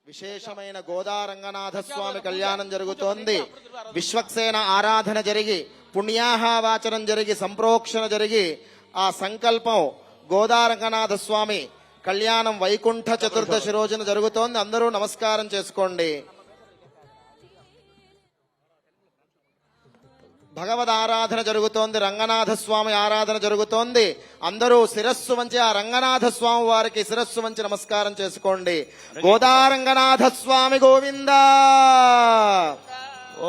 విశేషమైన గోదారంగనాథ స్వామి కళ్యాణం జరుగుతోంది. విశ్వక్సేన ఆరాధన జరిగి పుణ్యాహవాచనం జరిగి సంప్రోక్షణ జరిగి ఆ సంకల్పం గోదారంగనాథ స్వామి కళ్యాణం వైకుంఠ చతుర్దశి రోజున జరుగుతోంది. అందరూ నమస్కారం చేసుకోండి. భగవద్ ఆరాధన జరుగుతోంది. రంగనాథ స్వామి ఆరాధన జరుగుతోంది. అందరూ శిరస్సు వంచి ఆ రంగనాథ స్వామి వారికి శిరస్సు వంచి నమస్కారం చేసుకోండి. గోదారంగనాథ స్వామి గోవింద.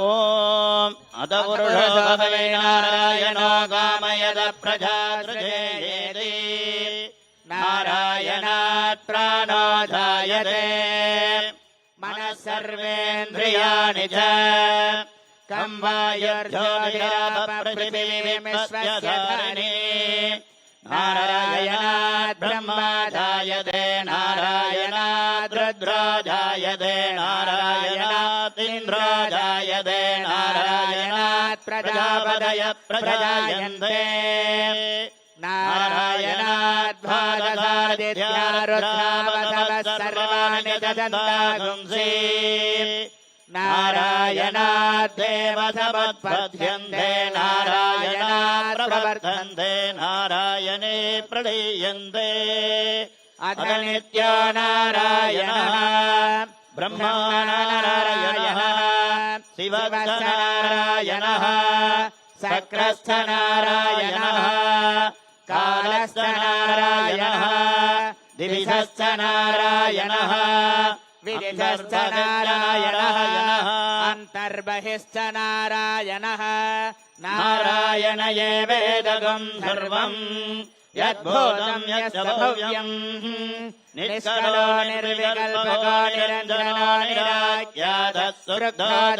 ఓం అదపురుషోభవేనారాయణో గామయద ప్రజాదృజేయేతి నారాయణాత్ ప్రాణో జాయతే మనః సర్వేంద్రియాణి చ కం వాయుర్జ్యోతిరాపృథివీమిశ్వస్యధరణి నారాయణాత్ బ్రహ్మా జాయతే నారాయణాత్ రుద్రో జాయతే నారాయణాత్ ఇంద్రో జాయతే నారాయణాత్ ప్రజాపతయ ప్రజాయంతే నారాయణాత్ ద్వాదశాదిత్యా రుద్రావతవ సర్వాణి దదంతాగుంసి నారాయణాత్ దేవతమత్పద్యంతే నారాయణాత్ ప్రవర్తంతే నారాయణే ప్రణీయంతే అథ నిత్యో నారాయణః బ్రహ్మా నారాయణః శివః నారాయణః సక్రస్థ నారాయణః కాలస్థ నారాయణః దివిధస్థ నారాయణః విదిధస్థ నారాయణః అంతర్బహిస్థ నారాయణః నారాయణ ఏవేదగం సర్వం యద్భూతం యద్భవ్యం నిష్కలో నిర్వికల్పకో నిరంజనో నిరాఖ్యాతః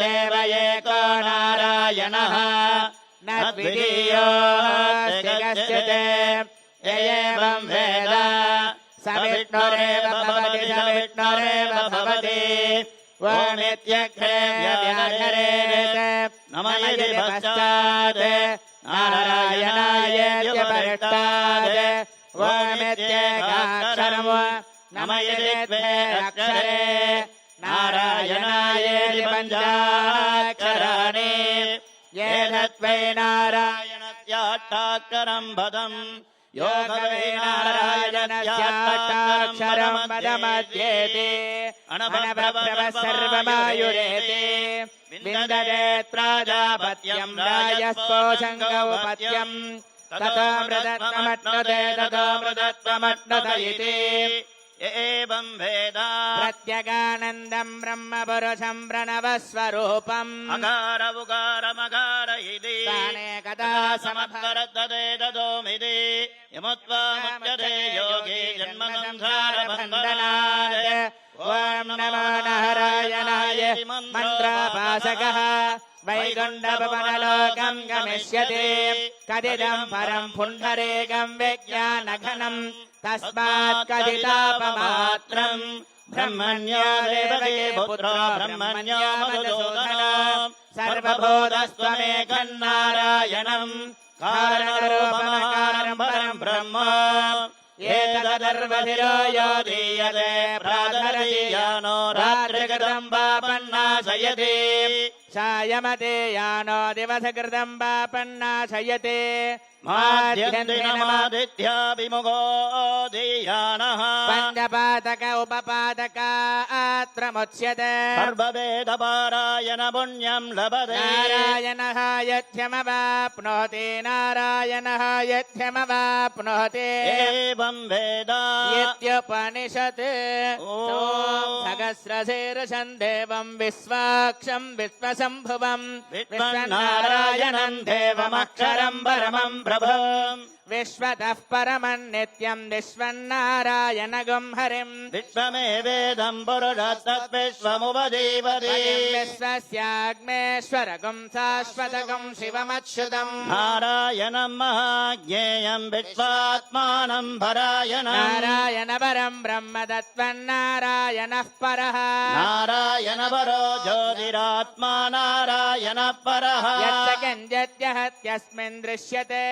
దేవ ఏకో నారాయణః నద్వితీయోऽస్తి కశ్చిత్ య ఏవం వేద స విష్ణురేవ భవతి స విష్ణురేవ భవతి ఓమిత్యక్షరే వ్యాఘరేత్ నమ యది పశ్చాత్ నారాయణాయేత్య పరిష్టాత్ ఓమిత్యేకాక్షరం నమ యది ద్వే అక్షరే నారాయణాయేతి పంచాక్షరాణి ఏతద్వై నారాయణస్యాష్టాక్షరం పదం యోగవే నారాయణస్యాష్టాక్షరం పదమధ్యేతి అనభ్రభ సర్వమాయురేతి విందదేత్ ప్రాజాపత్యం రాజస్పోషంగౌపత్యం తతో మృదత్వమట్నుతే తతో మృదత్వమట్నుత ఇతి ఏవం వేద ప్రత్యగానందం బ్రహ్మ పురుషం ప్రణవస్వరూపం అగార ఉగారమగార ఇది తానేకదా సమభరతదే తదోమిది యముత్వాముచ్యతే యోగి జన్మ సంసార బంధనాత్ ఓం నమో నారాయణాయ మంత్రాపాసకః వైకుంఠభవనలోకం గమిష్యతి కదిదం పరం పుండరీకం విజ్ఞానఘనం తస్మాత్ కదితాపమాత్రం బ్రహ్మణ్యో దేవకీ పుత్రో బ్రహ్మణ్యో మధుసూదనో సర్వభూతస్త్వమేకం నారాయణం కారణరూపమకారం పరం బ్రహ్మ ఏతదర్వధిరో యో దీయతే ప్రాతరీయానో రాత్రికృతం పాపన్నాశయతి సాయమతే యానో దివసకృతం పాపన్నాశయతే మాధ్యందినమాదిత్యాభిముఖో దీయానః పంచపాతక ఉపపాతకాత్రముచ్యతే సర్వవేదపారాయణ పుణ్యం లభతే నారాయణః యథ్యమవాప్నోతి నారాయణః యథ్యమవాప్నోతి ఏవం వేద ఇత్యుపనిషత్ ఓం సహస్రశీర్షం దేవం విశ్వాక్షం విశ్వశంభువం విశ్వనారాయణం దేవమక్షరం పరమం ప్రభం విశ్వతః పరమం నిత్యం విశ్వన్నారాయణగం హరిం విశ్వమేవేదం పురుషస్తద్విశ్వముపజీవతి విశ్వస్యాగ్నేశ్వరగం శాశ్వతగం శివమచ్యుతం నారాయణం మహాజ్ఞేయం విశ్వాత్మానం పరాయణం నారాయణ పరం బ్రహ్మతత్వన్నారాయణః పరః నారాయణ పరో జ్యోతిరాత్మా నారాయణ పరః యస్య కించిద్యస్మిన్ దృశ్యతే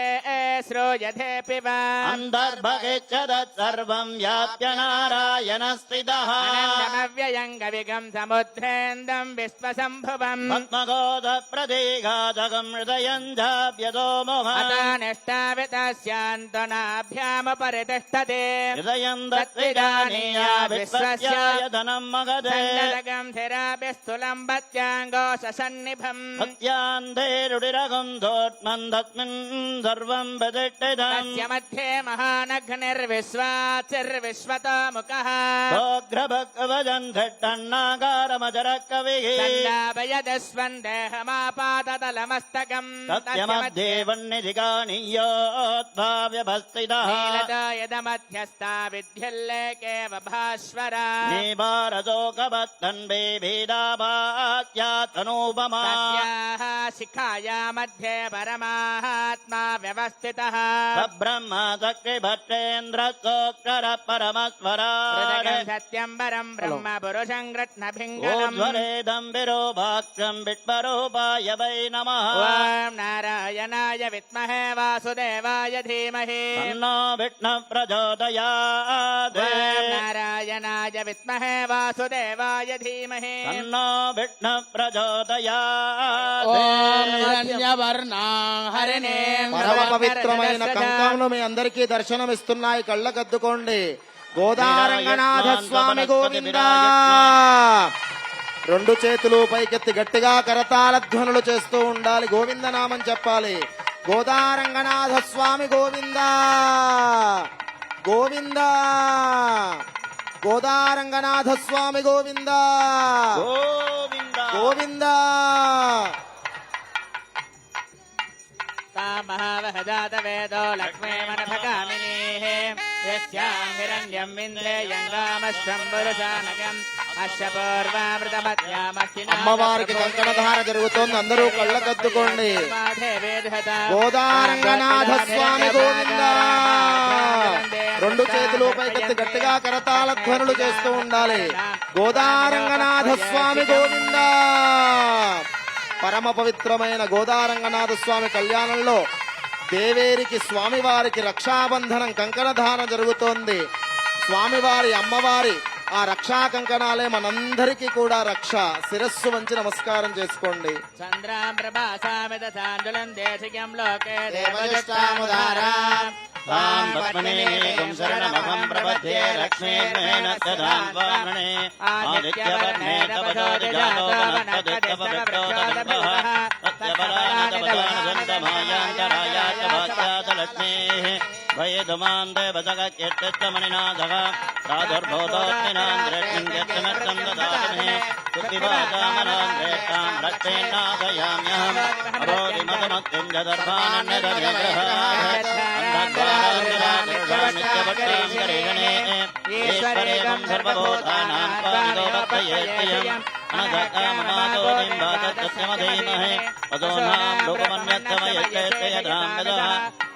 శ్రూయతే यथेऽपि वा अन्तर्भगच्छदत्सर्वं व्याप्य नारायण स्थितः अनन्तमव्ययङ्गविगं समुद्रेन्दं विश्वसम्भुवम् पद्मगोधप्रदेघातकं हृदयं जाप्यतो मोहम् अतानिष्टावितस्यान्तनाभ्यामुपरितिष्ठते हृदयं दत्विजानीया विश्वस्याय धनं मगधे सन्ददगं स्थिराभिस्थूलं भत्याङ्गोशसन्निभम् भक्त्यान्धे रुडिरगं धोत्मन् तस्मिन् सर्वं प्रतिष्ठितम् तस्य मध्ये महानघ्निर्विश्वाचिर्विश्वतोमुखः भोग्रभक्वजन् धिट्टन्नाकारमजरकविः सन्दापयदस्वन्देहमापादतलमस्तकम् तस्य मध्ये वह्निधिकानीयोद्भाव्यभस्थितः नीलतो यदमध्यस्था विद्युल्लेकेव भास्वरा निभारतोकवत्तन् बेभेदाभात्यातनोपमा तस्याः शिखाया मध्ये परमात्मा व्यवस्थितः ब्रह्म चक्रिभट्टेन्द्रकोक्षर परमस्वरा हृदयं सत्यं परं ब्रह्म पुरुषं कृत्स्नभिङ्गलम् ऊर्ध्वरेदं विरूपाक्षं विट्वरूपाय वै नमः ॐ नारायणाय विद्महे वासुदेवाय धीमहि तन्नो विष्णुः प्रचोदयात् ॐ नारायणाय विद्महे वासुदेवाय धीमहि तन्नो विष्णुः प्रचोदयात् పరమ పవిత్రమైన కంకములు మీ అందరికీ దర్శనమిస్తున్నాయి. కళ్ళకద్దుకోండి. గోదారంగనాథ స్వామి గోవింద. రెండు చేతులు పైకెత్తి గట్టిగా కరతాళ ధ్వనులు చేస్తూ ఉండాలి. గోవింద నామం చెప్పాలి. గోదారంగనాథ స్వామి గోవింద గోవింద. గోదారంగనాథ స్వామి గోవింద గోవింద గోవింద. महावहजातवेदो लक्ष्मे मनभगामिनीः यस्यां हिरण्यं विन्देयङ्गामश्वं पुरुषानगम् अश्व पूर्वामृतमध्यामस्ति అమ్మవారికి కంకణధార జరుగుతోంది. అందరూ కళ్ళకద్దుకోండి. గోదారంగనాథ స్వామి గోవింద. రెండు చేతులు పైకెత్తి గట్టిగా కరతాళ ధ్వనులు చేస్తూ ఉండాలి. గోదారంగనాథ స్వామి గోవింద. పరమ పవిత్రమైన గోదారంగనాథ స్వామి కళ్యాణంలో దేవేరికి స్వామివారికి రక్షాబంధనం కంకణధారణ జరుగుతోంది. స్వామివారి అమ్మవారి ఆ రక్షా కంకణాలే మనందరికీ కూడా రక్ష. శిరస్సు వంచి నమస్కారం చేసుకోండి. చంద్రాం ప్రభాసామిత చాండులం దేశికం లోకే దేవజష్టాముదారా तां पद्मनेकं शरणमहं प्रपद्ये लक्ष्मीर्मेण सदां वामणे आदित्यवर्णे तपसो जजातो वनस्तदित्यपवित्रोदर्भः सत्यबलानतपदानसन्तमायान्तरायाच्च भयेदुमान् देवजगत्यत्यमनिनाथः प्रादुर्भूतोऽग्निनान्द्रेष्टिङ्गत्यमर्थं ददामहे सुखिवासामनान्द्रेष्टां रक्षेन्नाथयाम्यहम् अरोधिमतमक्तिं जदर्भानन्दनिग्रहात् सर्वभूतानां पादोपयेत्ययम् अनघकाममादोनिम्बातत्यमधीमहे पदोनां लोकमन्यत्तमयत्ययदां यदः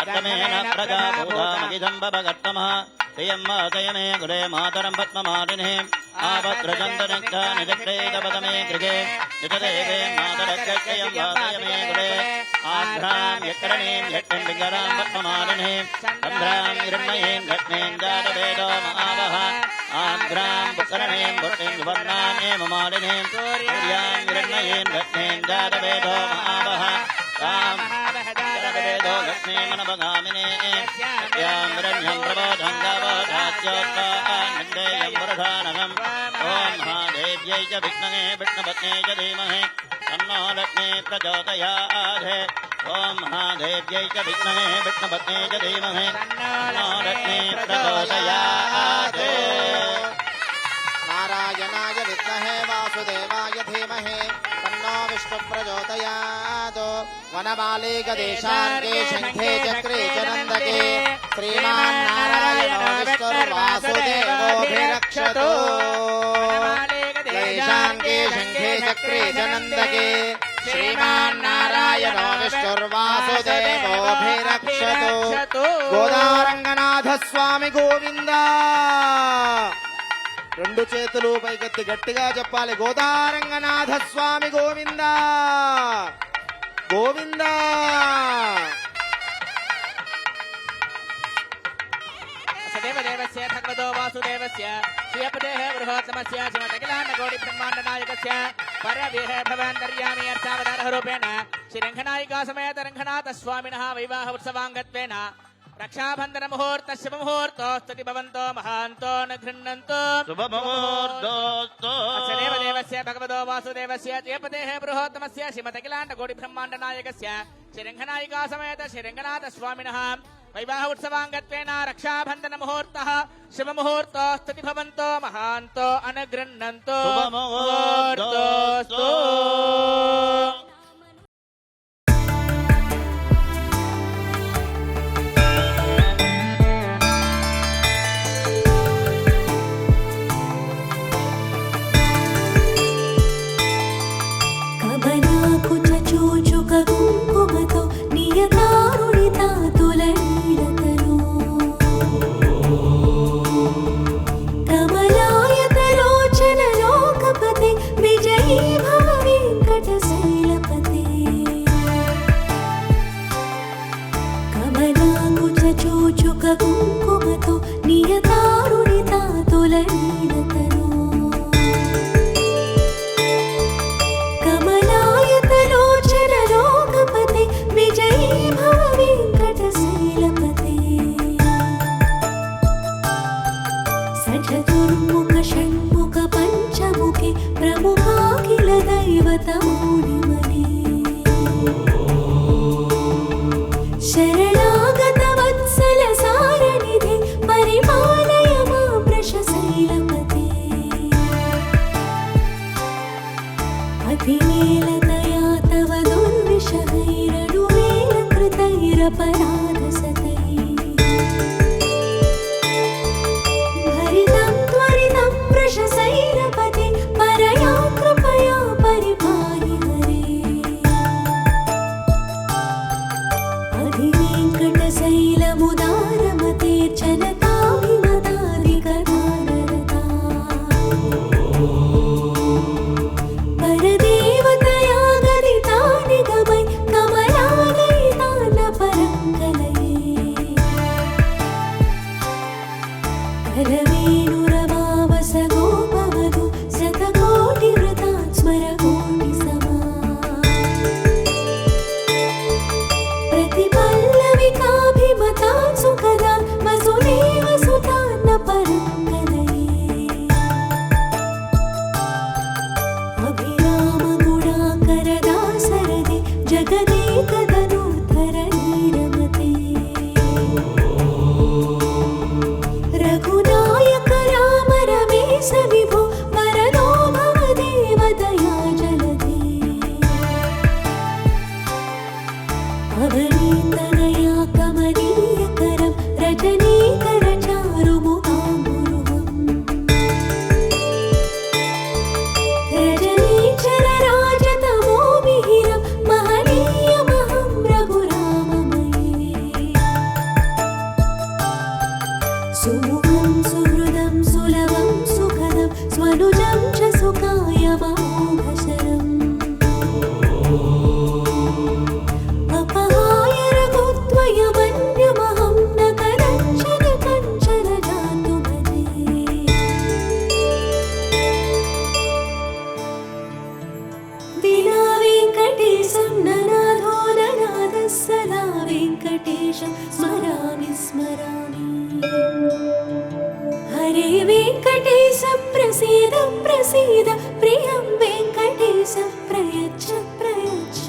अत्तमेन प्रजाभूतामगिदम्बभगत्तमः श्रियं मातयमे गुरे मातरं पद्ममालिने आवक्रजन्तनिग्धानिजक्रेदपदमे गृहे निजदेवे मातरक्षयं वातयमे गुरे आभ्रां यत्रणीं यट्टिण्डिगरां पद्ममालिने चन्द्रां हिरण्मयीं घट्नीं जातवेदो महावः आभ्रां पुकरणीं भुट्टिं वर्णानेम मालिनीं सूर्यां हिरण्मयीं घट्नीं जातवेदो महावः तां जातवेदो लक्ष्मीमनभगामिने सत्यां हिरण्यं प्रबोधं गावोधात्योत्साहानन्देयं वरदानगम् ॐ महादेव्यै च विष्णवे विष्णुपत्न्यै च धीमहि तन्नो लक्ष्मी प्रचोदयात् ॐ महादेव्यै च विष्णवे विष्णुपत्न्यै च धीमहि तन्नो लक्ष्मी प्रचोदयात् नारायणाय विद्महे वासुदेवाय धीमहि तन्नो विष्णु प्रचोदयात् वनमाले गदेशार्के शङ्खे चक्रे च नन्दके श्रीमान्नारायणो विष्णुर्वासुदेवोऽभिरक्षतु गदेशार्के शङ्खे चक्रे च नन्दके श्रीमान्नारायणो विष्णुर्वासुदेवोऽभिरक्षतु గోదారంగనాథ స్వామి గోవింద. రెండు చేతులు పైకెత్తి గట్టిగా చెప్పాలి. గోదారంగనాథ స్వామి గోవింద గోవింద. देवस्य भगवतो वासुदेवस्य श्रीयपतेः बृहत्तमस्य श्रीमदखिलाण्डकोटिब्रह्माण्डनायकस्य परवीः भवान्तर्यामी अर्चावतारः रूपेण श्रीरङ्गनायिका समेत रङ्गनाथस्वामिनः वैवाह उत्सवाङ्गत्वेन रक्षाबन्धन मुहूर्त शुभ मुहूर्तोस्तुति भवन्तो महान्तो न गृह्णन्तु शुभमुहूर्तोऽस्तु देवस्य भगवतो वासुदेवस्य श्रीयपतेः बृहत्तमस्य श्रीमदखिलाण्डकोटिब्रह्माण्डनायकस्य श्रीरङ्गनायिका समेत श्रीरङ्गनाथस्वामिनः वैवाह उत्सवाङ्गत्वेन रक्षाबन्धन मुहूर्तः शुभ मुहूर्तोस्तुति भवन्तो महान्तो अनुगृह्णन्तु शुभमुहूर्तोऽस्तु కుంకుమతో నియతారుణితా తులనీడతను కమలాయతలోచన లోకపతే విజయీ భవ వెంకటశైలపతే కమలాకుచ చూచుక కుంకుమతో నియతారుణితా తులనీడతను विजयी भव वेङ्कटशैलपते सचतुर्मुख षण्मुख पञ्चमुखे प्रमुखाखिल दैवतमौलिमने शरणागत वत्सल सारनिधे परिपालय मां वृषशैलपते अतिमेलतया तव दुर्विषहैरनुवेलकृतैरपराधसतैः भरितं त्वरितं वृषशैलपते परया कृपया परिपाहि हरे अधिवेङ्कटशैलमुदारमते जनताभिमताधिकदानरता परदेवतया गदिता निगमै कमलालयितान परङ्गलये करवेणुरवावस गोपवधू शतकोटिवृतान् स्मर कोटिसमा प्रतिपल्लविकाभिमतान् सुखदान् वसुदेव सुतान् परङ्गलये अभिरामगुणाकरदासरदे जगदेकधनुर्धरणीरमते रघुनायक राम रमेश विभो वरदो भव देवदया जलदे अवनीतनया कमनीयकरं रजनीकर चारुमुखाम्बुरुहम् रजनीचर राजतमोभिहिरं महनीयमहं रघुराममये सुमुखं सुहृदं सुलभं सुखदं स्वनुजं च सुखायमोघशरम् अपहाय रघुत्वयमन्यमहं न कदञ्चन कञ्चन जातु भजे विना वेङ्कटेशं ननाथो ननाथः सदा वेङ्कटेशं स्मरामि स्मरामि हरे वेङ्कटेश प्रसीद प्रसीद प्रियं वेङ्कटेश प्रयच्छ प्रयच्छ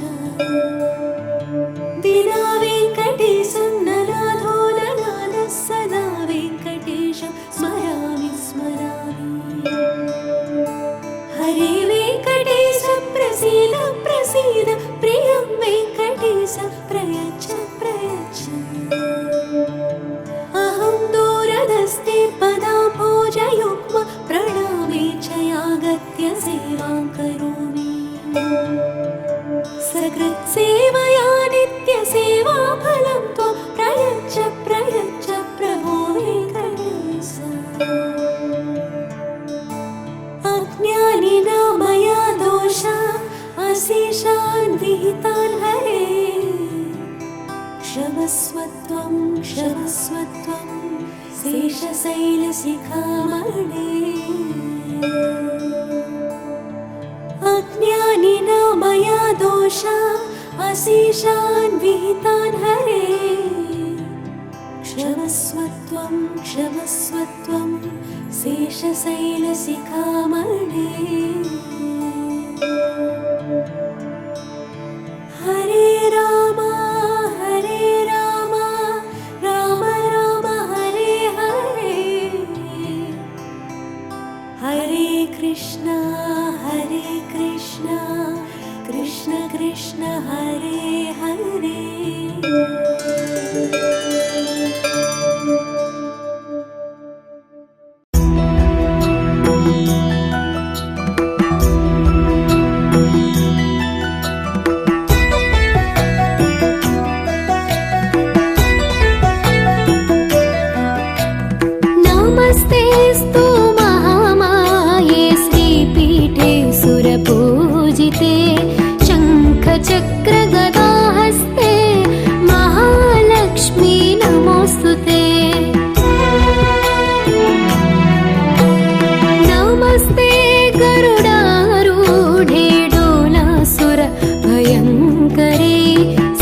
विना वेङ्कटेशं ननाथो ननाथः सदा वेङ्कटेशं स्मरामि स्मरामि हरे वेङ्कटेश प्रसीद प्रसीद प्रियं वेङ्कटेश प्रयच्छ प्रयच्छ अहं दूरधस्ते पदाम्भोजयुग्म प्रणामे च यागत्य सेवां करोमि सकृत्सेवया नित्यसेवाफलं त्वं प्रयच्छ प्रयच्छ प्रभो वेङ्कटेश अज्ञानिना मया दोषा अशेषान् विहितान् हरे क्षमस्व त्वं शेषशैलशिखामणे अज्ञानिना मया दोषा अशेषान् विहितान् हरे क्षमस्वत्वं क्षमस्वत्वं शेषशैलशिखामणे हरे राम राम राम हरे हरे हरे कृष्ण कृष्ण कृष्ण हरे हरे नमस्तेऽस्तु महामाये श्रीपीठे सुरपूजिते शङ्खचक्रगदाहस्ते महालक्ष्मी नमोऽस्तुते नमस्ते गरुडारूढे डोलासुरभयङ्करे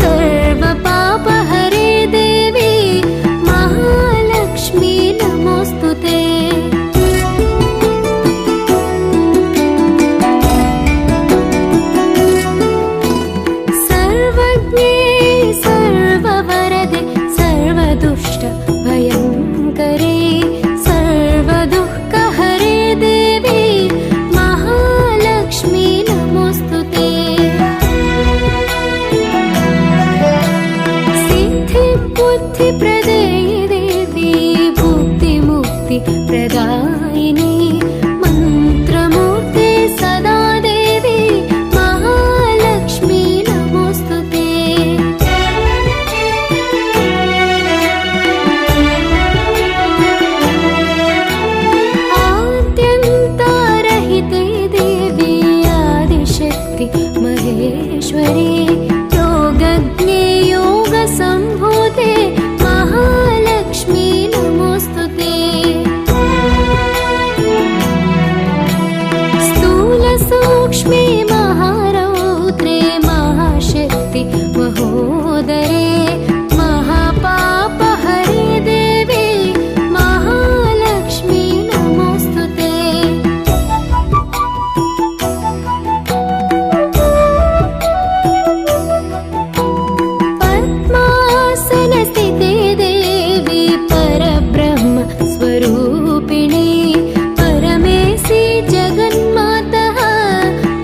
सर्वपापहरे देवी महालक्ष्मी नमोऽस्तुते सर्वज्ञे सर्ववरदे सर्वदुष्टभयङ्करे सर्वदुःखहरे देवी महालक्ष्मी नमोऽस्तुते सिद्धिबुद्धिप्रदे देवी भुक्तिमुक्तिप्रदायिनी मन्त्रमूर्ते सदा देवी महालक्ष्मी नमोऽस्तुते आद्यन्तारहिते देवी आदिशक्ति महेश्वरी योगज्ञे योगसम्भूते महालक्ष्मी नमोऽस्तुते स्थूलसूक्ष्मे महारौद्रे महाशक्ति महोदरे महापापहरे देवी महालक्ष्मी नमोऽस्तुते पद्मासनस्थिते देवी परब्रह्म स्वरूपिणी परमेशि जगन्मातः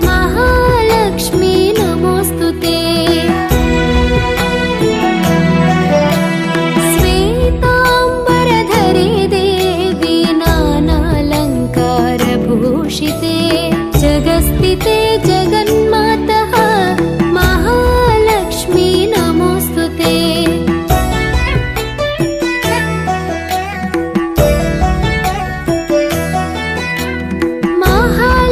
महालक्ष्मी नमोऽस्तुते श्वेताम्बरधरे देवी नानालङ्कारभूषिते जगस्थिते जगन्मातः महालक्ष्मी नमोऽस्तुते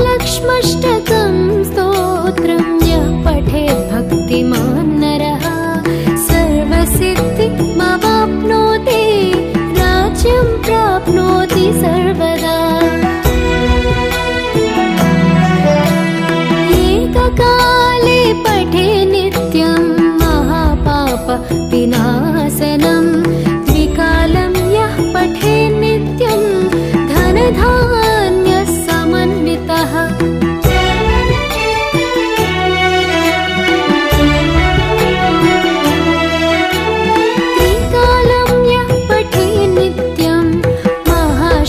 महालक्ष्मष्टकं स्तोत्रं यः पठेत् भक्तिमान् नरः सर्वसिद्धिमवाप्नोति राज्यं प्राप्नोति सर्वदा एककाले पठे नित्यं महापापविनाशनं द्विकालं यः पठे नित्यं धनधान्यसमन्वितः त्रिकालं यः पठे नित्यं महाशत्रुविनाशनं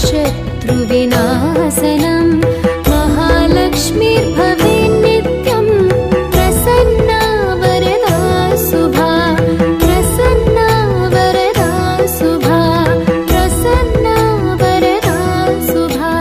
महालक्ष्मीर्भवे नित्यं प्रसन्ना वरदा शुभा प्रसन्ना वरदा शुभा प्रसन्ना वरदा शुभा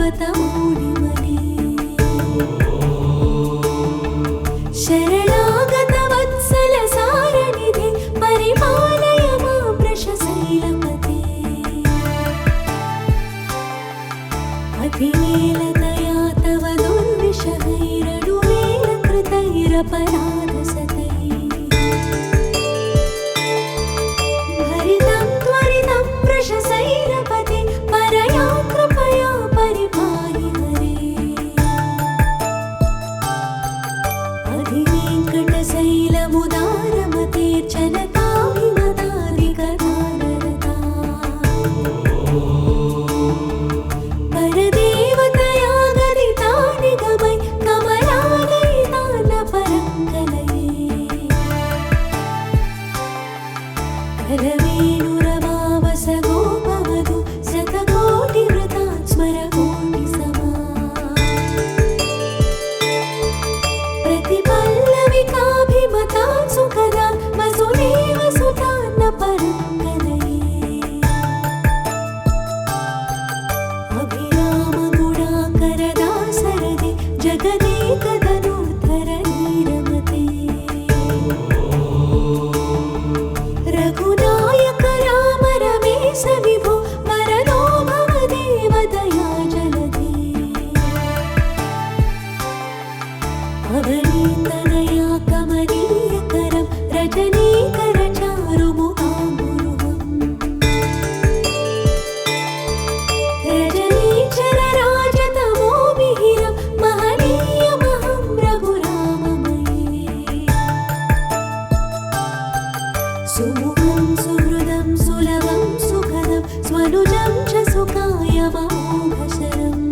पर्वतमूढिमने शरणागत वत्सल सारनिधे परिपालय मां वृषशैलपते अतिवेलतया तव दुर्विषहैरडुवेलकृतैरपराधसतैः भरितं त्वरितं वृषशैलपते परया कृपया परिपाहि हरे अधिवेङ्कटशैलमुदारमते जनताभिमतादिकदानरता परदेवतया गदिता निगमै कमलालयितान परङ्गलये करवेणुरवावसगो भवतु शतकोटिवृतात् स्मरकोटिसमा प्रतिपल्लविकाभिमतात् सुखदा वसुदेव सुतान्न परङ्गलये अभिरामगुणाकरदासरदे जगदेकधनुर्धर नीरमते रघुनायक राम रमेश विभो वरदो भव देवदया जलधे अवनीतनया कमनीयकरं रजनीकरचारुमुखाम्बुरुहम् रजनीचरराजतमोमिहिरं महनीयमहं रघुराममये सुमुखं सुहृदं सुलभं सुखदं स्वनुजं च सुखायमोघशरम्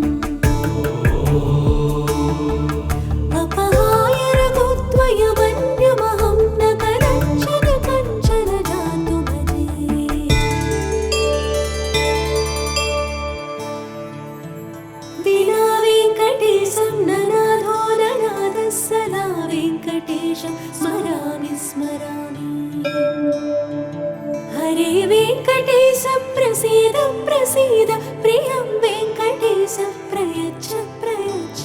अपहाय रघुत्वयमन्यमहं न कदञ्चन कञ्चन जातु भजे विना वेङ्कटेशं ननाथो ननाथः सदा वेङ्कटेशं स्मरामि स्मरामि हरे वेङ्कटेश प्रसीद प्रसीद प्रियं वेङ्कटेश प्रयच्छ प्रयच्छ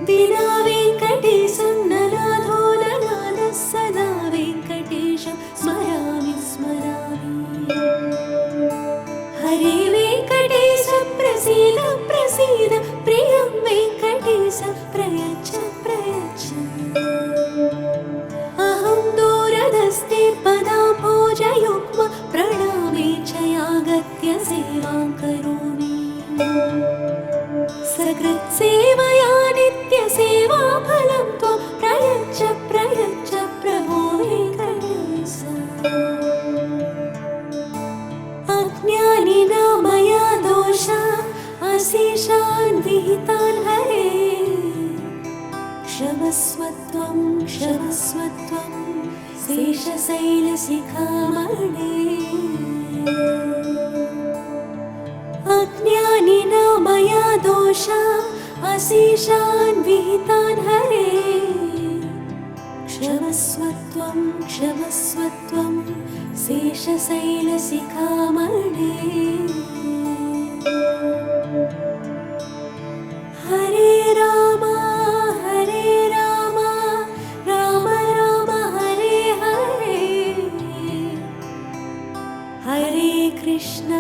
विना वेङ्कटेशं ननाथो ननाथः सदा वेङ्कटेशं स्मरामि स्मरामि हरे वेङ्कटेश प्रसीद प्रसीद प्रियं वेङ्कटेश प्रयच्छ प्रयच्छ अहं दूरदस्ते पदाम्भोजयुग्म प्रणामे च यागत्य सेवां करोमि सकृत्सेवया नित्यसेवाफलं त्वं प्रयच्छ प्रयच्छ प्रभो वेङ्कटेश अज्ञानिना मया दोषा अशेषान् विहितान् हरे क्षमस्वत्वं क्षमस्वत्वं शेषशैलशिखामणे अज्ञानिना मया दोषा अशेषान् विहितान् हरे क्षमस्वत्वं क्षमस्वत्वं शेषशैलशिखामणे हरे राम राम राम हरे हरे हरे कृष्ण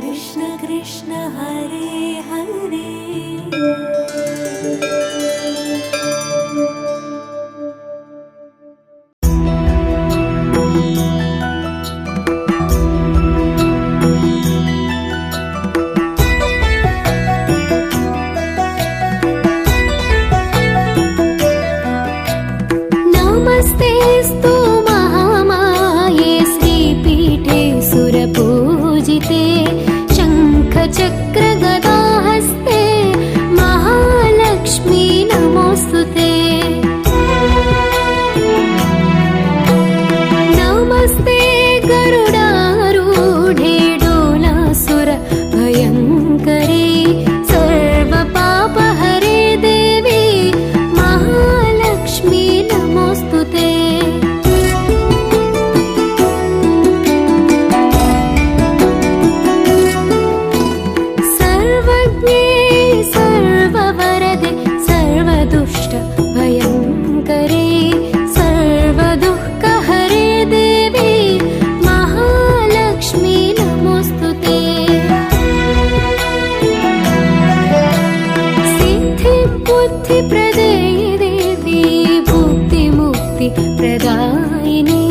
कृष्ण कृष्ण हरे हरे नमस्तेऽस्तु महामाये श्रीपीठे सुरपूजिते शङ्खचक्रगदाहस्ते महालक्ष्मी नमोऽस्तुते नमस्ते गरुडारूढे डोलासुर भयङ्करे सर्वपापहरे देवी महालक्ष्मी नमोऽस्तुते सिद्धिप्रदे देवी भुक्तिमुक्तिप्रदायिनी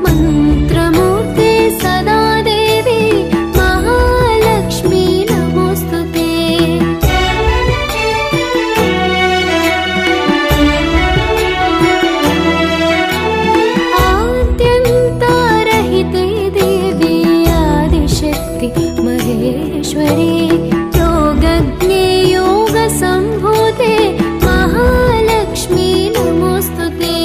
मन्त्रमूर्ते सदा देवी महालक्ष्मी नमोऽस्तु ते। आद्यन्तारहिते देवी आदिशक्ति महेश्वरी योगज्ञे योगसम्भूते महालक्ष्मी नमोऽस्तु ते।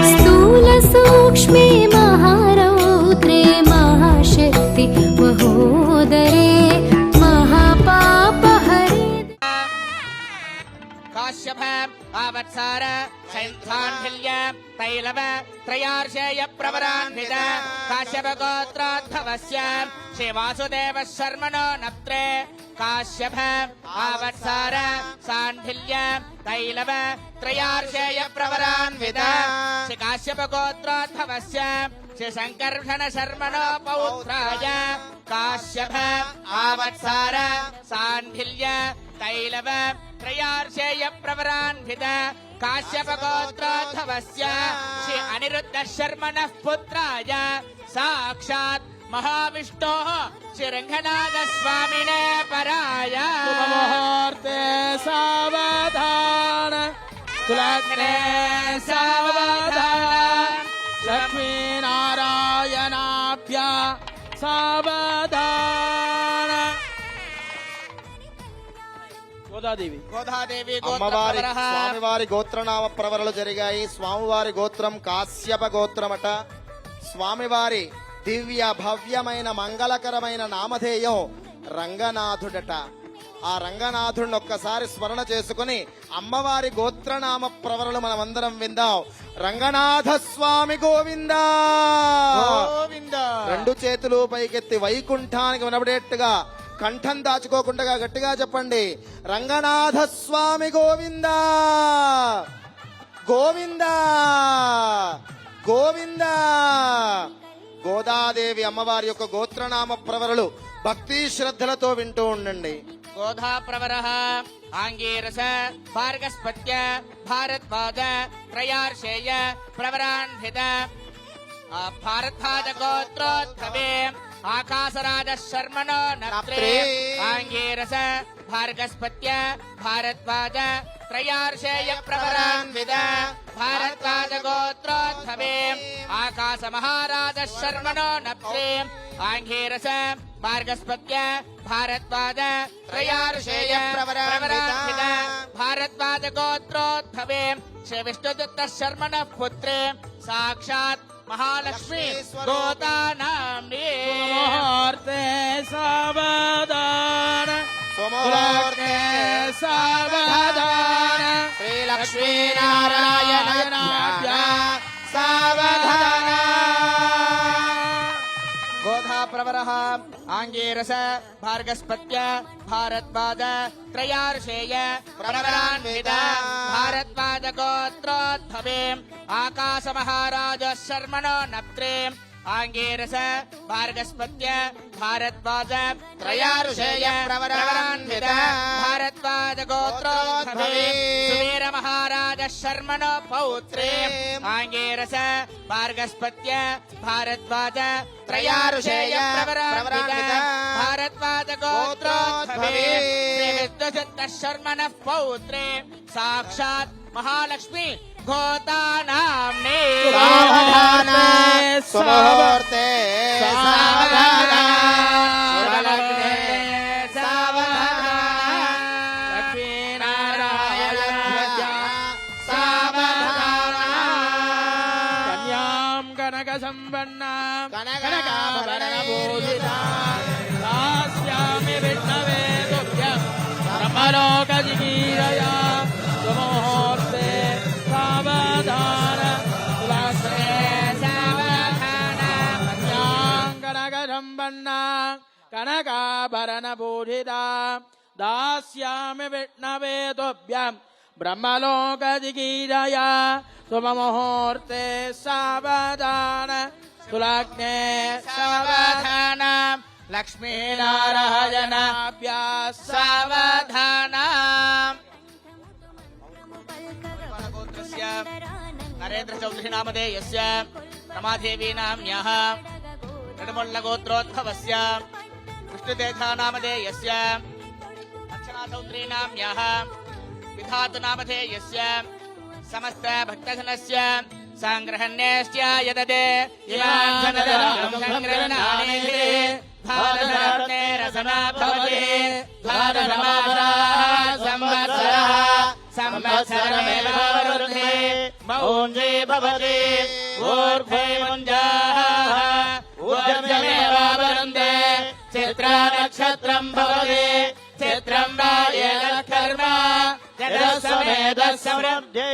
स्थूलसूक्ष्मे महारौद्रे महाशक्ति महोदरे महापापहरे। काश्यप आवत्सार शैन्धान्भिल्य तैलव त्रयार्षेय प्रवरान्वित काश्यप गोत्रोद्भवस्य श्री वासुदेव शर्मणो नप्त्रे काश्यप आवत्सार सान्भिल्य तैलव त्रयार्षेय प्रवरान्वित श्री काश्यप गोत्रोद्भवस्य श्री शङ्कर्षण शर्मणो पौत्राय काश्यप आवत्सार सान्भिल्य तैलव त्रयार्षेय प्रवरान्वित काश्यप गोत्रोद्भवस्य श्री अनिरुद्ध शर्मणः पुत्राय साक्षात् महाविष्णोः श्री रङ्गनाथ स्वामिने पराय मुहूर्ते सावधान कुलग्ने सावधान लक्ष्मीनारायणाभ्य सावधान। గోదాదేవి అమ్మవారి స్వామివారి గోత్రనామ ప్రవరలు జరిగాయి. స్వామివారి గోత్రం కాశ్యప గోత్రమట. స్వామివారి దివ్య భవ్యమైన మంగళకరమైన నామధేయం రంగనాథుడట. ఆ రంగనాథుడిని ఒక్కసారి స్మరణ చేసుకుని అమ్మవారి గోత్రనామ ప్రవరలు మనమందరం విందాం. రంగనాథ స్వామి గోవిందా గోవిందా. రెండు చేతులు పైకెత్తి వైకుంఠానికి వినబడేట్టుగా కంఠం దాచుకోకుండా గట్టిగా చెప్పండి. రంగనాథ స్వామి గోవిందా గోవిందా గోవిందా. గోదాదేవి అమ్మవారి యొక్క గోత్రనామ ప్రవరలు భక్తి శ్రద్ధలతో వింటూ ఉండండి. गोधा प्रवरः आङ्गीरस भार्गस्पत्य भारद्वाज त्रयार्षेय प्रवरान्वित भारद्वाज गोत्रोद्भवे आकाशराज शर्मणो नप्त्रे आङ्गीरस भार्गस्पत्य भारद्वाज त्रयार्षेय प्रवरान्वित भारद्वाज गोत्रोद्भवे आकाश महाराज शर्मणो नप्त्रे आङ्गीरस भार्गस्पत्य भारद्वाज त्रयार्षेय प्रवरान्वित भारद्वाज गोत्रोद्भवे श्री विष्णुदत्त शर्मणः पुत्रे साक्षात् महालक्ष्मी गोदानाम्ने मुहूर्ते सावधान सुमुहूर्ते सावधान श्री लक्ष्मी नारायणाभ्य सावधान. गोधा प्रवरः आङ्गीरस भार्गस्पत्य भारद्वाज त्रयार्षेय प्रवरान्वित भारद्वाज गोत्रोद्भवे आकाश महाराज शर्मणो नप्त्रे आङ्गीरस भार्गस्पत्य भारद्वाज त्रयार्षेय प्रवरान्वित भारद्वाज गोत्रोद्भवे सुवीर महाराज शर्मणो पौत्रे आङ्गीरस भार्गस्पत्य भारद्वाज त्रयार्षेय प्रवरान्वित भारद्वाज गोत्रोद्भवे श्री विष्णुदत्त शर्मणः पौत्रे साक्षात् महालक्ष्मी गोदानाम्ने सावधान सुमुहूर्ते सावधान सुरलग्ने सावधान लक्ष्मीनारायणाभ्य सावधान. कन्यां कनकसम्पन्नां कनकाभरणभूषितां दास्यामि विष्णवे तुभ्यं ब्रह्मलोकजिगीरया सुमुहूर्ते सावधान तुलग्ने सावधान कन्यां कनकसम्पन्नां कनकाभरणभूषितां दास्यामि विष्णवे तुभ्यं ब्रह्मलोकजिगीरया शुभमुहूर्ते सावधान तुलग्ने सावधान లక్ష్మీనారాయణాభ్యాస్ సావధానం. నరేంద్ర చౌదరి నామధేయస్య రమాదేవి నామ్యః నడుమొళ్ళ గోత్రోద్భవస్య విష్ణుదేఖా నామధేయస్య దక్షిణా చౌదరి నామ్యః విధాతు నామధేయస్య సమస్త భక్తజనస్య సంగ్రహణ్యేస్య యదదే ఇమాన్ జనదరం సంగ్రహణానేహే భారతరత్నే రసనా భవతి భారతమాధరా సంవత్సరః సంవత్సరమేవ వరుణే మౌంజే భవతి ఊర్ధ్వే ముంజాః ఊర్ధ్వమేవ వరుణే చిత్రా నక్షత్రం భవతి చిత్రం వా ఏకకర్మ జగత్సమేత సమృద్ధి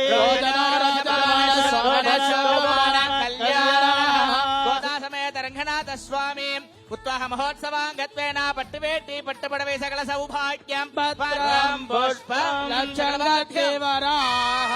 సమేత రంగనాథ స్వామి ఉత్సాహ మహోత్సవాంగత్వేన పట్టువేట్టి పట్టుపడవే సకల సౌభాగ్యం పత్రం పుష్పం లక్షణవరాహ.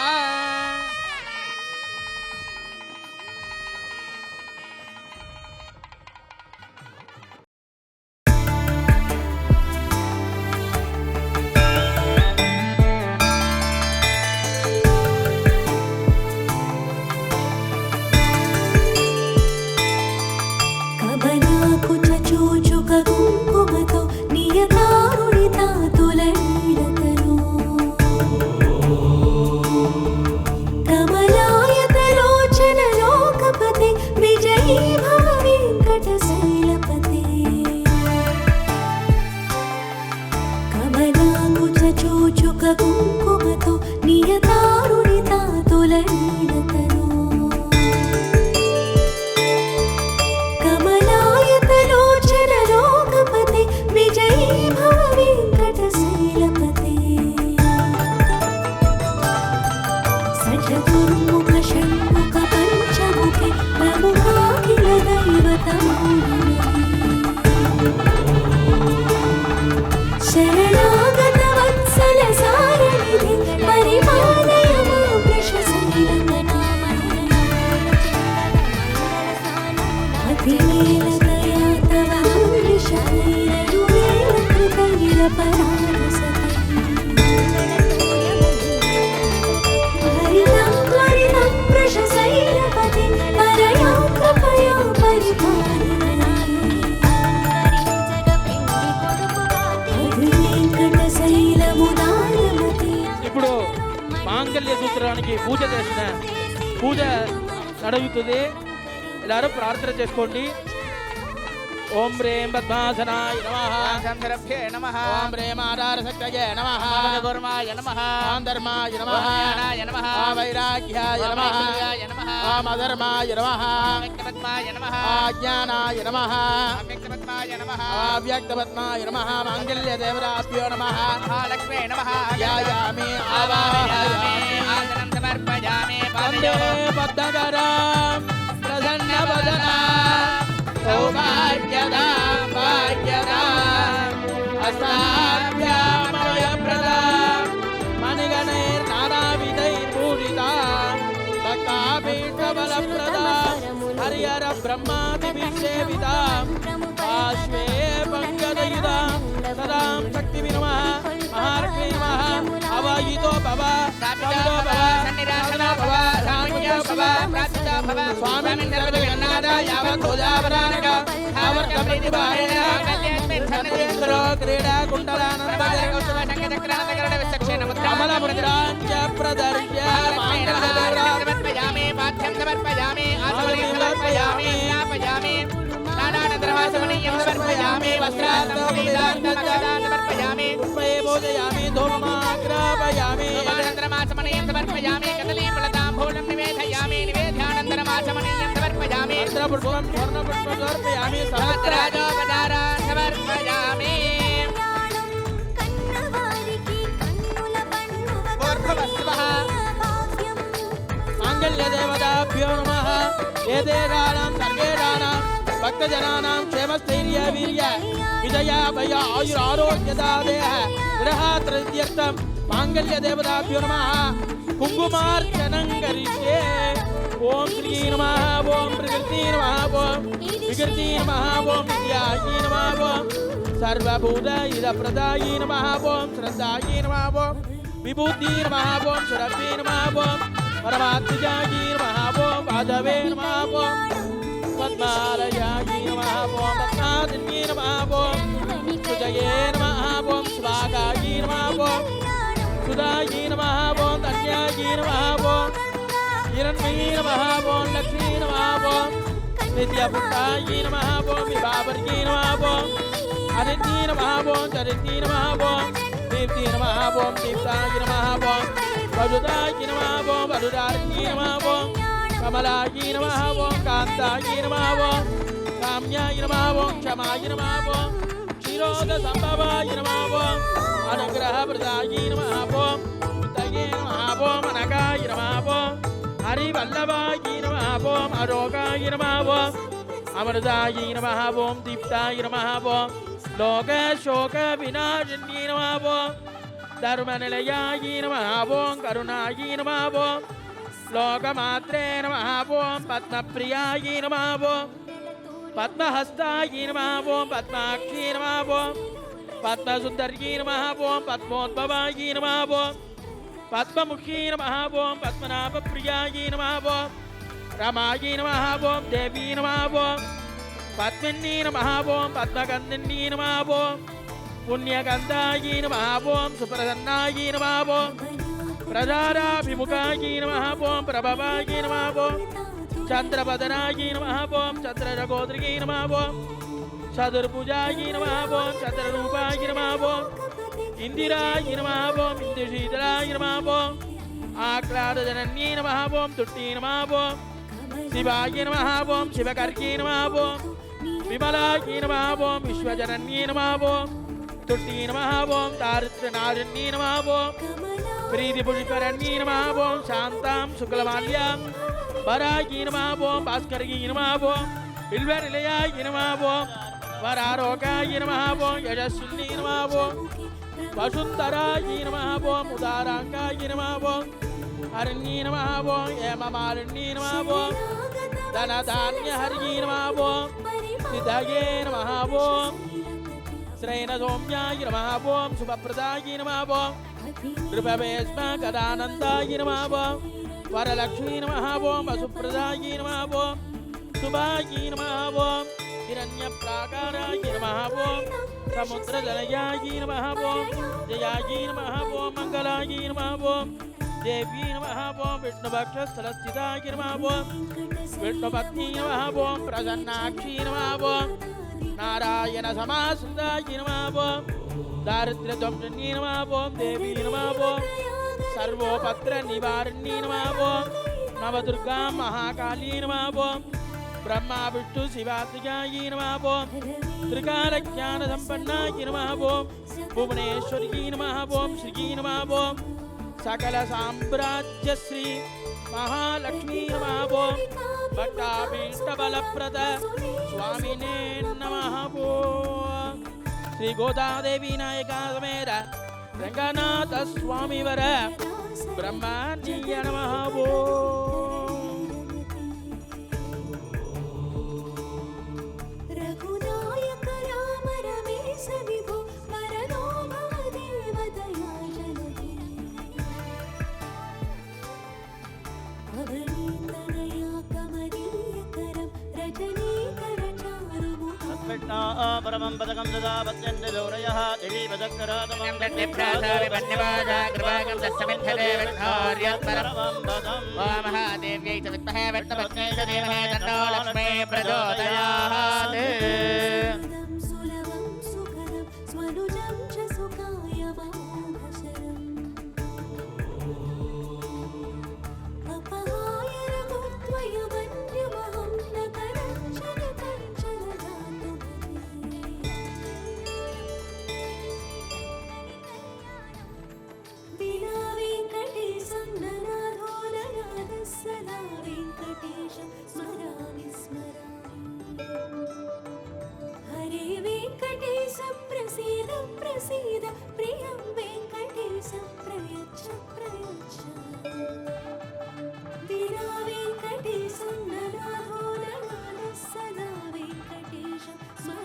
కబనాకు చూచుక కుంకుమతో నియతారుడితా తులనీడతను కమలాయతలోచన లోకపతి విజయీ భవ వెంకటశైలపతి. కబనాకు చూచుక కుంకుమతో నియతారుడితా తులనీడతను కమలాయతలోచన లోకపతి విజయీ భవ వెంకటశైలపతి. సచతుర్ముఖ షణ్ముఖ పంచముఖి ప్రముఖాఖిల దైవతమౌలిమతి. శరణాగత వత్సల సారనిధి పరిపాలయ మాం వృషశైలమనామయ. అతివేలదయా తవ కృతైరపరారసతి. హరితం త్వరితం వృషశైలపతి పరయా కృపయా పరిపాలయతి. వెంకటశైలముదారమతి. ఇప్పుడు మాంగళ్య సూత్రానికి పూజ చేసిన పూజ నడుగుతుంది. എല്ലാവരും പ്രാർത്ഥന చేసుకోండి. ఓం హ్రీం పద్మాసనాయ నమః సంధరభ్యే నమః ఓం హ్రీం ఆధారశక్తయే నమః గుర్మాయ నమః ఓం ధర్మాయ నమః జ్ఞానాయ నమః వైరాగ్యాయ నమః ఓం అధర్మాయ నమః వ్యక్తపద్మాయ నమః అజ్ఞానాయ నమః వ్యక్తపద్మాయ నమః అవ్యక్తపద్మాయ నమః మాంగళ్య దేవతాభ్యో నమః మహాలక్ష్మే నమః ధ్యాయామి ఆవాహయామి ఆసనం సమర్పయామి వందే పద్మకరం ప్రసన్నవదనా సౌభాగ్యదాం భాగ్యదాం అష్టాభ్యామయప్రదాం మణిగణైర్నానావిధైర్భూషితాం భక్తాపీఠబలప్రదాం హరిహర బ్రహ్మాదిభిషేవితాం పార్శ్వే పంకజయుతాం సదాం శక్తివి నమః మహాలక్ష్మీ నమః అవాయితో భవ స్థాపితో భవ సన్నిరాసనో భవ సాంఖ్యో భవ ప్రాప్తితో భవ స్వామిన్ సర్వజగన్నాథ యావత్తోజావరానక ధావర్గమృతి భారేణ కళ్యాణ్మిన్ సన్నజేంద్రో క్రీడా కుండలానందకౌస్తుభ శంఖచక్రానకరణ విచక్షణ ముద్రామల ముద్రాంచ ప్రదర్శ్య సమర్పయామి పాఠ్యం సమర్పయామి ఆచమనీయం సమర్పయామి జ్ఞాపయామి నానానందరవాసమనీయం సమర్పయామి వస్త్రాంతమనీయాం సమర్పయామి పుష్పే పూజయామి ధూమమాగ్రాపయామి ధూమానందరమాచమనీయం సమర్పయామి కదలీఫలతాంబూలం నివేదయామి నివేద్యానందరమాచమనీయం సమర్పయామి పుష్పం స్వర్ణపుష్పం సమర్పయామి సహస్రాజోపచారాన్ సమర్పయామి. మాంగళ్యదేవతాభ్యో నమః. ఏదేరాణం సర్వేరాణం భక్తజనానాం క్షేమస్థైర్య వీర్య విజయాభయ ఆయురారోగ్యదాదేహ విరహాత్రర్థం మాంగళ్యదేవతాభ్యో నమః. కుంకుమార్చనం కరిష్యే ओम श्री नमः ओम प्रकृति नमः ओम विकृति नमः ओम विद्यायै नमः ओम सर्वभूत इदप्रदायै नमः ओम श्रद्धायै नमः ओम विभूति नमः ओम शरभ्ये नमः ओम परमात्मजायै नमः ओम वाधवे नमः ओम पद्मालयायै नमः ओम पद्मादिन्ये नमः ओम सुजये नमः ओम स्वागायै नमः ओम सुधायै नमः ओम धन्यायै नमः ओम हिरण्मयी नमः ओम लक्ष्मी नमः ओम नित्यपुत्रायै नमः ओम विभावर्यै नमः ओम अदिति नमः ओम चरिति नमः ओम दीप्ति नमः ओम दीप्ताय नमः ओम वरुदाय नमः ओम वरुदायै नमः ओम कमलायै नमः ओम कान्तायै नमः ओम काम्याय नमः ओम क्षमाय नमः ओम क्षीरोद संभवाय नमः ओम अनुग्रहप्रदायै नमः ओम तये नमः ओम अनगाय नमः ओम हरिवल्लभाय नमः ओम अरोगाय नमः ओम अमृताय नमः ओम दीप्ताय नमः ओम लोकशोकविनाशिन्ये नमः ओम धर्मनिलयाय नमः ओम करुणाय नमः ओम लोकमात्रे नमः ओम पद्मप्रियाय नमः ओम पद्महस्ताय नमः ओम पद्माक्षी नमः ओम पद्मसुन्दर्यै नमः ओम पद्मोद्भवाय नमः ओम पद्ममुखी नमः ओम पद्मनाभप्रियाय नमः ओम रमायै नमः ओम देवी नमः ओम पद्मिन्यै नमः ओम पद्मगन्धिन्यै नमः ओम पुण्यगन्धाय नमः ओम सुप्रसन्नाय नमः ओम प्रजाराभिमुखाय नमः ओम प्रभवाय नमः ओम चन्द्रवदनाय नमः ओम चन्द्रजगोदर्यै नमः ओम चतुर्भुजाय नमः ओम चतुर्रूपाय नमः ओम इंदिराय नमः ओम इंद्रशीतलाय नमः ओम आह्लादजनन्यै नमः ओम तुट्टी नमः ओम शिवाय नमः ओम शिवकर्यै नमः ओम विमलाय नमः ओम विश्वजनन्यै नमः ओम तुट्टी नमः ओम दारिद्र्यनाशिन्यै नमः ओम प्रीतिपुष्करण्यै नमः ओम शान्तां शुक्लमाल्यां वराय नमः ओम भास्कर्यै नमः ओम बिल्वनिलयाय नमः ओम वरारोगाय नमः ओम यशस्विन्यै नमः ओम वसुन्धराय नमः ओम उदाराङ्गाय नमः ओम हरिण्यै नमः ओम हेममालिन्यै नमः ओम धनधान्यहर्यै नमः ओम सिद्धये नमः ओम श्रेणसौम्याय नमः ओम शुभप्रदाय नमः ओम नृपवेश्म गदानन्दाय नमः ओम वरलक्ष्मी नमः ओम वसुप्रदाय नमः ओम शुभाय नमः ओम हिरण्यप्राकाराय नमः ओम समुद्रजनयाय नमः ओम जयाय नमः ओम मङ्गलाय नमः ओम देवी नमः ओम विष्णुभक्षस्थलस्थिताय नमः ओम विष्णुपत्नी नमः ओम प्रसन्नाक्षी नमः ओम नारायण समाश्रिताय नमः ओम दारिद्र्यध्वंसिन्यै नमः ओम देवी नमः ओम सर्वोपत्र निवारिण्यै नमः ओम नवदुर्गा महाकाली नमः ओम ब्रह्मा विष्णु शिवात्मजाय नमः ओम त्रिकालज्ञानसम्पन्नाय नमः ओम भुवनेश्वर्यै नमः ओम श्री नमः ओम सकल साम्राज्यश्री महालक्ष्मी नमः ओम भट्टाभीष्टबलप्रद स्वामिने नमः ओम श्री गोदादेवी नायिका समेत रंगनाथ स्वामी वर ब्रह्मण्य नमः ओम रघुनायक राम रमेश विभो वरदो भव देवदया जलधि अवनीतनया कमनीयकरं रजनीकर चारुमुखं तत्कृष्णा परमं पदकं ददा पत्यन्ते गौरयः देवी पदकरातमं ओम महादेव्यै च विद्महे विष्णुपत्न्यै च धीमहि तन्नो लक्ष्मी प्रचोदयात् सुलभं सुखदं स्वनुजं च सुखाय मोघशरम् अपहाय रघुत्वयमन्यमहं न करञ्चन कञ्चन जातु विना वेङ्कटेशं ननाथो ननाथः सदा वेङ्कटेशं स्मरामि स्मरामि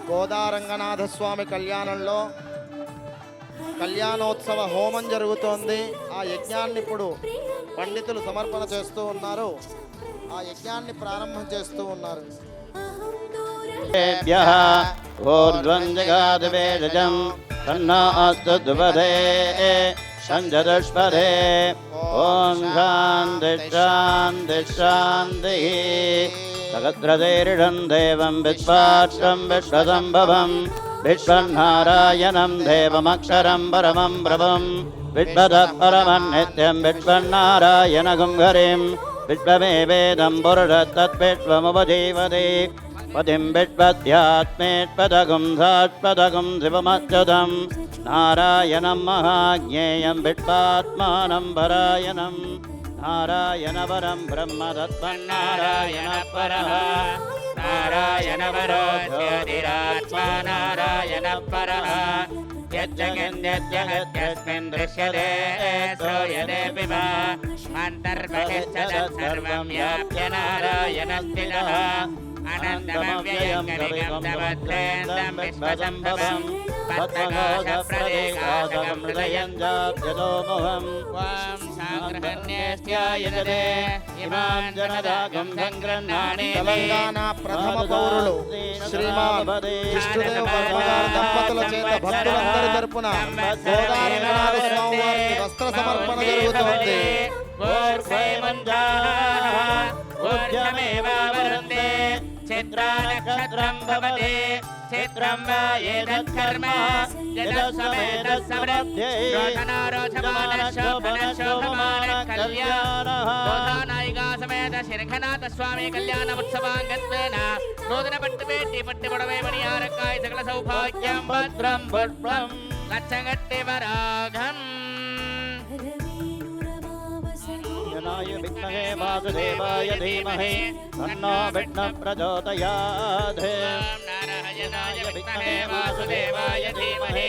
గోదారంగనాథ స్వామి కళ్యాణంలో కళ్యాణోత్సవ హోమం జరుగుతోంది. ఆ యజ్ఞాన్ని ఇప్పుడు పండితులు సమర్పణ చేస్తూ ఉన్నారు. ఆ యజ్ఞాన్ని ప్రారంభం చేస్తూ ఉన్నారు. ఊర్ధ్వం జగాదవేదజం తన్నో అస్తు దుపదే సంజదుష్పదే. ఓం శాంతి శాంతి శాంతి. సహస్రశీర్షం దేవం విశ్వాక్షం విశ్వసంభవం విశ్వన్నారాయణం దేవమక్షరం పరమం ప్రభం విశ్వతః పరమం నిత్యం విశ్వన్నారాయణగం హరిం విశ్వమేవేదం పురుషస్తద్విశ్వముపజీవతి పతిం విశ్వధ్యాత్మేత్పదగుం సాత్పదగుం శివమచ్యుతం నారాయణం మహాజ్ఞేయం విశ్వాత్మానం పరాయణం నారాయణ పరం బ్రహ్మ తత్వన్నారాయణ పరః నారాయణ పరోధ్యోతిరాత్మా నారాయణ పరః యజ్జగన్యస్మిన్ దృశ్యతే శ్రూయతే పిబ అంతర్బహిశ్చతత్సర్వం వ్యాప్య నారాయణ స్థితః అనంతమవ్యయం గణికం తమత్రేందం విశ్వసంభవం పద్మకోశప్రదేకాశకం హృదయం జాప్యతోముహం త్వాం సాగ్రహణ్యేస్యాయతే ఇమాం జనదాగం సంగ్రహణాని తెలంగాణ ప్రథమ పౌరులు శ్రీమాన్ విష్ణుదేవ వర్మ గారి దంపతుల చేత భక్తులందరి తరపున గోదారంగనాథ స్వామి వారికి వస్త్ర సమర్పణ జరుగుతోంది. ఊర్ధ్వమేవావరుందే చిత్రానక్షత్రం భవతి చిత్రం వా ఏతత్కర్మ యదస్సమేతస్సమృద్ధి రోషనారోషమాన కళ్యాణ గోదానాయికా సమేత శిరఖనాథ స్వామి కళ్యాణ ఉత్సవాంగత్వేన నూతన పట్టు వేట్టి పట్టి పొడవే మణియారకాయ సకల సౌభాగ్యం భద్రం పుష్పం లచ్చగట్టి వరాఘం జనాయ విద్మహే వాసుదేవాయ ధీమహి తన్నో విష్ణుః ప్రచోదయాత్. నారాయణాయ విద్మహే వాసుదేవాయ ధీమహి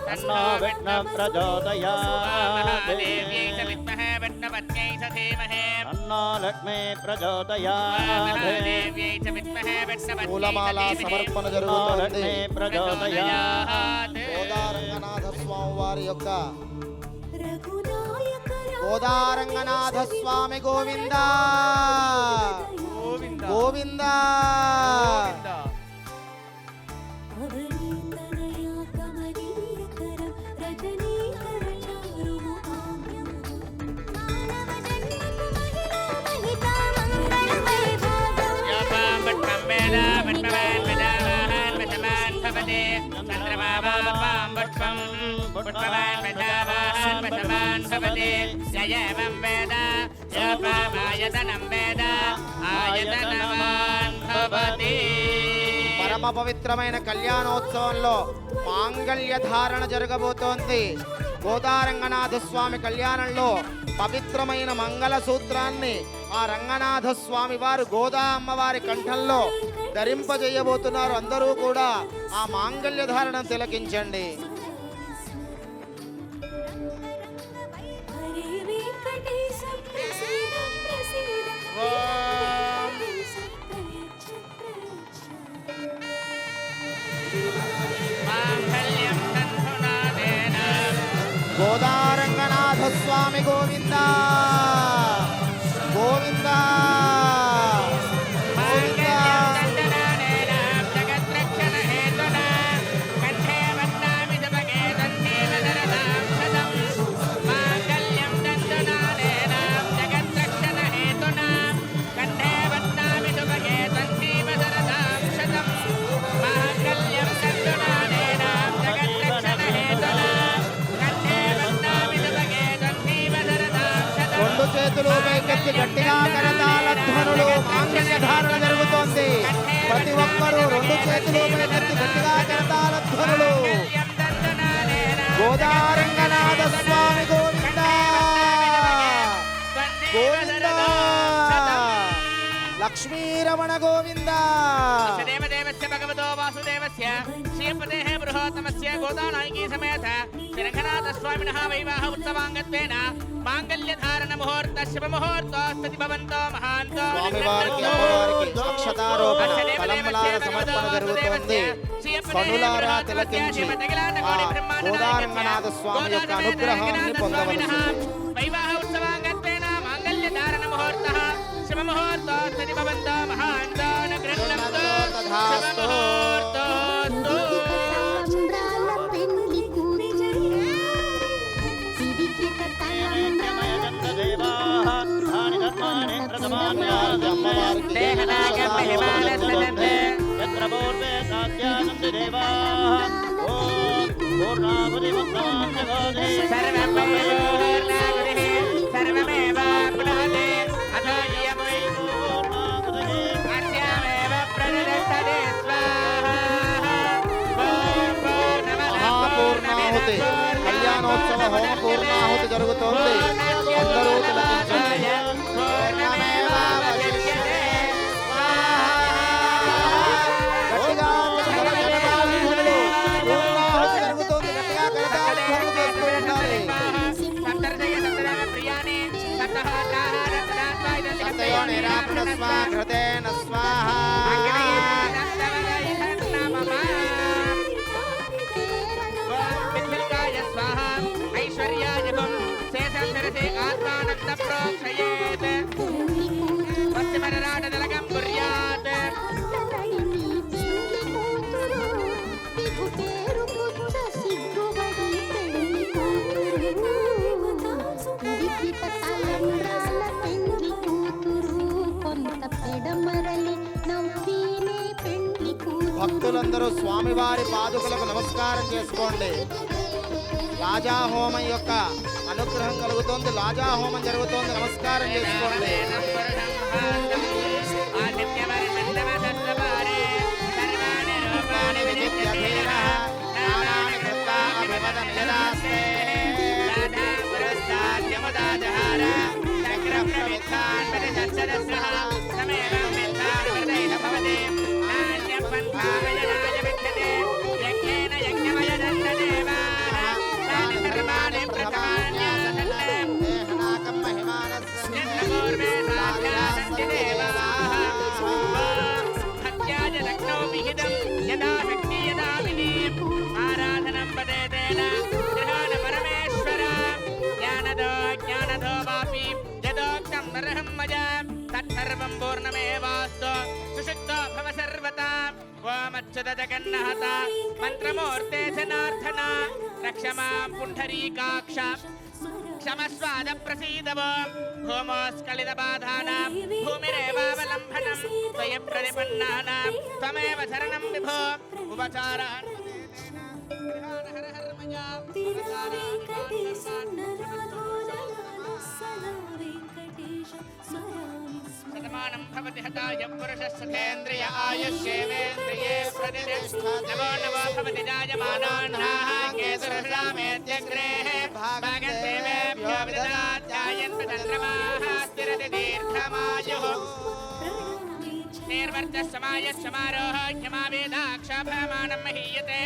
తన్నో విష్ణుః ప్రచోదయాత్. దేవ్యై చ విద్మహే విష్ణుపత్న్యై చ ధీమహి తన్నో లక్ష్మీ ప్రచోదయాత్. దేవ్యై చ విద్మహే విష్ణుపత్న్యై పూలమాల చ ధీమహి సమర్పణ తన్నో జరుగుతోంది. లక్ష్మీ ప్రచోదయాత్. గోదారంగనాథ స్వామి వారి యొక్క రఘునాయక గోదారంగనాథ స్వామి గోవింద గోవింద. అవనీతనయా కమనీయకర రజనీకర చారుముఖామ్యం మానవజన్మకు మహిళా మహితా మంగళ వైభవం యాపాం విష్ణం వేద విష్ణవేన్ విదావాహన్ విషమాన్ భవతి చంద్రమావాపాం పుష్పం పుష్పవాన్ విదావాహన్ విషమాన్ భవతి జయేవం వేద యాపామాయతనం వేద ఆయతనవాన్ భవతి. పరమ పవిత్రమైన కళ్యాణోత్సవంలో మాంగళ్య ధారణ జరగబోతోంది. గోదారంగనాథ స్వామి కళ్యాణంలో పవిత్రమైన మంగళ సూత్రాన్ని ఆ రంగనాథ స్వామి వారు గోదా అమ్మవారి కంఠంలో ధరింపజేయబోతున్నారు. అందరూ కూడా ఆ మాంగళ్య ధారణ తిలకించండి. హరే వెంకటేశ ప్రసీద ప్రసీద ఓం ప్రయచ్చ మాంగళ్యం తంతునాదేన గోదారంగనాథ స్వామి గోవింద గోవింద గోవింద. దండనానేన జగద్రక్షణ హేతునా కంఠే వన్నామి జపగే దండేన దరదాం సదం మాంగళ్యం దండనానేన జగద్రక్షణ హేతునా కంఠే వన్నామి జపగే దండేన దరదాం సదం మాంగళ్యం దండనానేన జగద్రక్షణ హేతునా కంఠే వన్నామి జపగే దండేన దరదాం సదం. రెండు చేతులు పైకెత్తి గట్టిగా కరతాళ ధ్వనులు మాంగళ్య ధారణ జరుగుతోంది. ప్రతి ఒక్కరూ రెండు చేతులు పైకెత్తి గట్టిగా కరతాళ ధ్వనులు. గోదారంగనాథ స్వామి గోవింద గోవింద. లక్ష్మీరమణ గోవింద. దేవదేవస్య భగవతో వాసుదేవస్య శ్రీపదేః బృహోత్తమస్య గోదానాయకీ సమేత శ్రీరంగనాథ స్వామినః వైవాహ ఉత్సవాంగత్వేన మాంగళ్య ధారణ ముహూర్త శుభ ముహూర్తోస్తతి భవంతో మహాంతో స్వామివారికి అమ్మవారికి అక్షతారోపణ తలంబలాల సమర్పణ జరుగుతోంది. కనులారా తిలకించి ఆ గోదారంగనాథ స్వామి యొక్క అనుగ్రహాన్ని పొందవలసింది. వైవాహ ఉత్సవాంగత్వేన మాంగళ్య ధారణ ముహూర్తః శుభ ముహూర్తోస్తు భవంతో మహాంతాన గృహణంతో తథాస్తు. తలంబ్రాల పెళ్లి కూతురు తిరిగి అమ్మవారికి సర్వమేవాప్నోతి అథో యమై అస్యామేవ ప్రదదస్తతే స్వాహా. మహాపూర్ణాహుతి కళ్యాణోత్సవ హోమ పూర్ణాహుతి జరుగుతోంది. అందరూ తిలకించండి. గట్టిగా కరతాళధ్వనులు. పూర్ణాహుతి జరుగుతోంది. గట్టిగా కరతాళధ్వనులు చేస్తూ ఉండాలి. సత్తయో నిరాపణ ఘృతేన స్వాహా. ఐశ్వర్యాయ శేషంధరసే ఆత్మానంద ప్రోక్షయేత్ పశ్చిమరాటదలకం కుర్యాత్. భక్తులందరూ స్వామివారి పాదుకలకు నమస్కారం చేసుకోండి. లాజాహోమం యొక్క అనుగ్రహం కలుగుతోంది. లాజాహోమం జరుగుతోంది. నమస్కారం చేసుకోండి. రూపాణి విజిత్యధీరః నానాని కృత్వా అభివదన్ యదాస్తే. దేహనాకం మహిమానస్య ఆరాధనం పదేన గృహాన పరమేశ్వర జ్ఞానదో జ్ఞానదో వాపి యదోక్తం నరహం మయా తత్సర్వం పూర్ణమేవాస్తు సుషుప్తో భవ సర్వతా. ఓమచ్యుత జగన్నాథ మంత్రమూర్తే జనార్దన రక్షమాం పుండరీకాక్ష క్షమస్వాద ప్రసీదవ భూమోస్కలిత బాధానాం భూమిరేవావలంబనం త్వయ ప్రతిపన్నానాం త్వమేవ శరణం విభో ఉపచారాన్ హర హర మయా శతమానం భవతి హతాయ పురుషः సతేంద్రియ ఆయుష్యేవేంద్రియే ప్రతిష్టతి నమో నమో భవతి జాయమానాన్నాః కేతుర్రామేత్యగ్రే భాగదేవేభ్యో విదదాత్యాయన్ చంద్రమాః స్థిరతి దీర్ఘమాయుః నిర్వర్తస్సమాయస్సమారోహ క్షమావేదాక్షాభమానం మహీయతే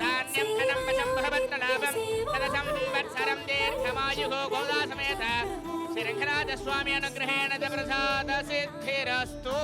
ధాన్యం ధనం వశం భవత్రలాభం తదసంవత్సరం దీర్ఘమాయుః గోదాసమేత శ్రీరంగనాథ స్వామి అనుగ్రహేణ ప్రసాద సిద్ధిరస్తు.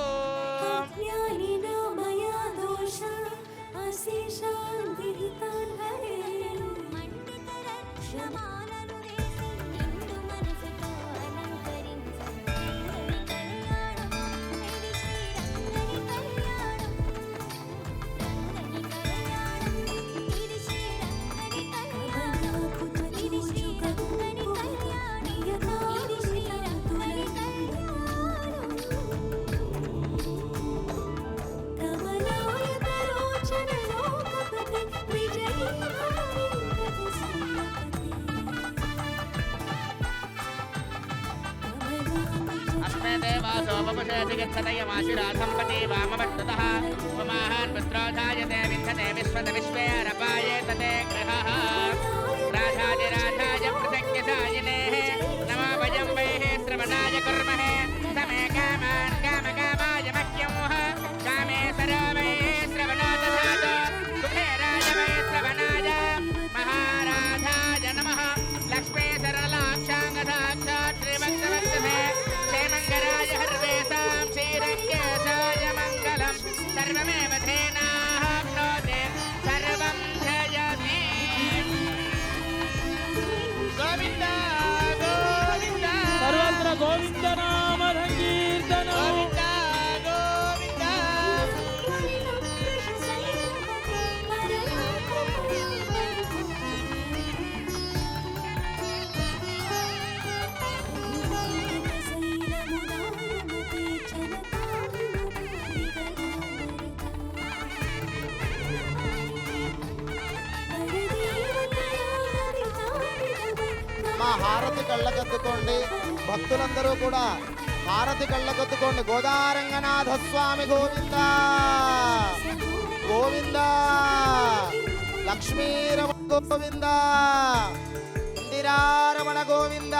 देवासोपशेषगच्छतयमाशिराधम्पति वामवस्ततः उमाहान् पुत्रोधायते विन्धते विश्वत विश्वे रपाये तते गृहः राधाय प्रसज्ञसायिनेः नमो वयं वैः श्रवणाय कुर्महे समे कामान् कामकामाय मह्यंः कामे सरोवैः श्रवणादधात कुबेराय वै श्रवणाय महाराधाय नमः लक्ष्मी सरलाक्षाङ्गसाक्षात् श्रीभक्तवत्ससे क्षेमङ्गराय हर्वेषां श्रीरङ्गेशाय मङ्गलम् सर्वमेव धेनाः प्रोते హారతి కళ్ళకద్దుకోండి. భక్తులందరూ కూడా హారతి కళ్ళకద్దుకోండి. గోదారంగనాథ స్వామి గోవింద గోవింద, లక్ష్మీరమణ గోవింద, ఇందిరారమణ గోవింద.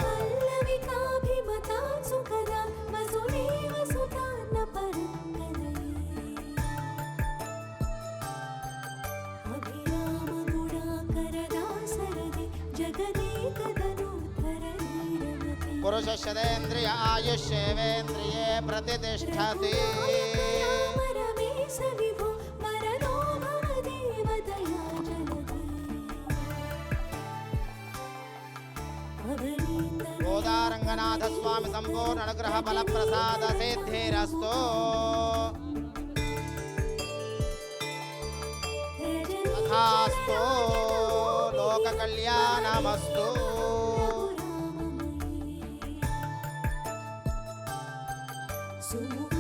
పల్లవికాభిమతా సుఖదా వసుదేవ సుతాన్న పరంగదయే. అభిరామ గుణాకరదాసరథి జగదేకధనుధరణీరమతే. పురుషశతేంద్రియ ఆయుష్యేవేంద్రియే ప్రతిష్టతి. రమేశ విభో వరదో మమ దేవదయా జలదే. అవనీత గోదారంగనాథ స్వామి సంపూర్ణ అనుగ్రహ ఫల ప్రసాద సిద్ధిరస్తు. తథాస్తు. లోక కళ్యాణమస్తు. సుముఖ